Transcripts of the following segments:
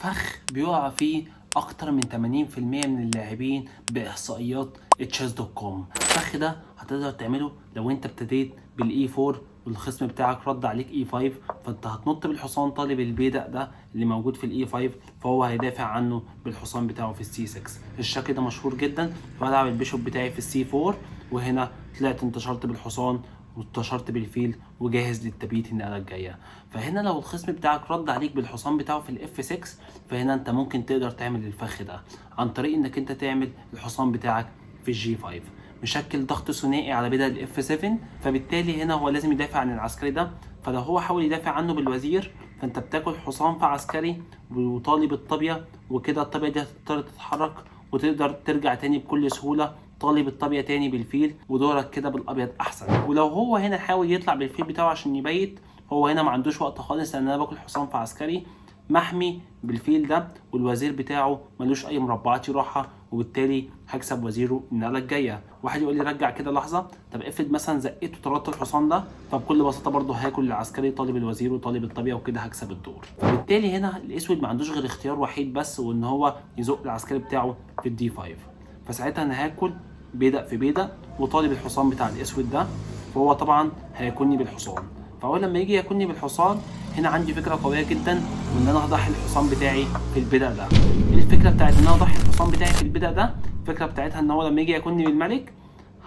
فخ بيقع فيه اكتر من 80% من اللاعبين باحصائيات تشيس.com. الفخ ده هتقدر تعمله لو انت ابتديت بالاي 4 والخصم بتاعك رد عليك اي 5، فانت هتنط بالحصان طالب البيدق ده اللي موجود في الاي 5، فهو هيدافع عنه بالحصان بتاعه في السي 6. الشكل ده مشهور جدا. فهلعب البيشوب بتاعي في السي 4، وهنا طلعت انتشرت بالحصان وانتشرت بالفيل وجاهز للتبييت النقله الجايه. فهنا لو الخصم بتاعك رد عليك بالحصان بتاعه في الاف 6، فهنا انت ممكن تقدر تعمل الفخ ده عن طريق انك انت تعمل الحصان بتاعك في الجي 5، مشكل ضغط ثنائي على بدأ الاف 7. فبالتالي هنا هو لازم يدافع عن العسكري ده، فلو هو حاول يدافع عنه بالوزير فانت بتاكل حصان في عسكري وطالب الطابيه، وكده الطابيه دي هتضطر تتحرك وتقدر ترجع تاني بكل سهوله طالب الطابيه تاني بالفيل، ودورك كده بالابيض احسن. ولو هو هنا حاول يطلع بالفيل بتاعه عشان يبيت، هو هنا ما عندوش وقت خالص، لان انا باكل حصان في عسكري محمي بالفيل ده، والوزير بتاعه ملوش اي مربعات يروحها، وبالتالي هكسب وزيره النقله الجايه. واحد يقول لي رجع كده لحظه، طب افرض مثلا زقيت وطردت الحصان ده، فبكل بساطه برضه هاكل العسكري طالب الوزير وطالب الطابيه، وكده هكسب الدور. فبالتالي هنا الاسود ما عندوش غير اختيار وحيد بس، وان هو يزق العسكري بتاعه في الدي 5. فساعتها انا هاكل بيدق في بيدق وطالب الحصان بتاع الاسود ده، فهو طبعا هياكلني بالحصان. فاول لما يجي ياكلني بالحصان، هنا عندي فكره قويه جدا، وان انا هضحي الحصان بتاعي في البدأ ده. ايه الفكره بتاعت ان انا اضحي الحصان بتاعي في البدأ ده؟ الفكره بتاعتها ان هو لما يجي ياكلني بالملك،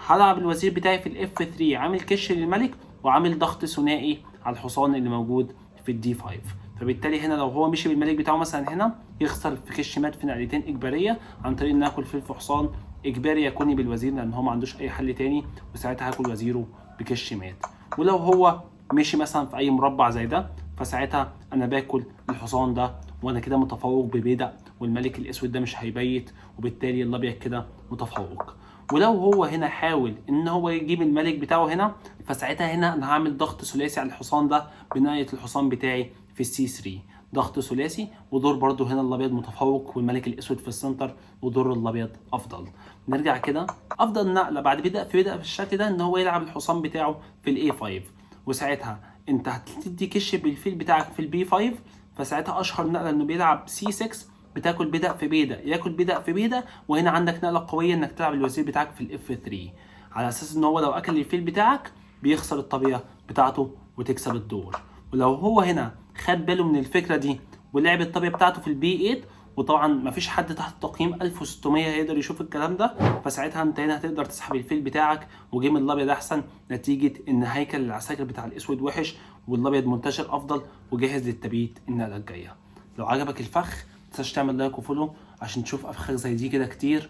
هلعب الوزير بتاعي في الاف 3 عامل كش للملك وعامل ضغط ثنائي على الحصان اللي موجود في الدي 5. فبالتالي هنا لو هو مشي بالملك بتاعه مثلا هنا، يخسر في كش مات في نقلتين اجباريه عن طريق ان اكل فيل في حصان اجباري ياكلني بالوزير، لان هو ما عندوش اي حل تاني، وساعتها هاكل وزيره بكش مات. ولو هو مشي مثلا في اي مربع زي ده، فساعتها انا باكل الحصان ده وانا كده متفوق ببيدق، والملك الاسود ده مش هيبيت، وبالتالي الابيض كده متفوق. ولو هو هنا حاول ان هو يجيب الملك بتاعه هنا، فساعتها هنا انا هعمل ضغط ثلاثي على الحصان ده بنايه الحصان بتاعي في السي 3، ضغط ثلاثي، ودور برضو هنا الابيض متفوق والملك الاسود في السنتر، ودور الابيض افضل. نرجع كده، افضل نقله بعد بدأ في الشكل ده ان هو يلعب الحصان بتاعه في الاي 5، وساعتها انت هتدي كش بالفيل بتاعك في البي 5. فساعتها اشهر نقله انه بيلعب سي 6، بتاكل بدأ في بيدق ياكل بدأ في بيدق، وهنا عندك نقله قويه انك تلعب الوزير بتاعك في الاف 3، على اساس ان هو لو اكل الفيل بتاعك بيخسر الطابيه بتاعته وتكسب الدور. ولو هو هنا خد باله من الفكره دي ولعب الطابيه بتاعته في البي 8، وطبعا مفيش حد تحت تقييم 1600 هيقدر يشوف الكلام ده، فساعتها انت هنا هتقدر تسحب الفيل بتاعك وجيم الابيض احسن، نتيجه ان هيكل العساكر بتاع الاسود وحش والابيض منتشر افضل وجاهز للتبييت النقله الجايه. لو عجبك الفخ متنساش تعمل لايك وفولو عشان تشوف افخاخ زي دي كده كتير،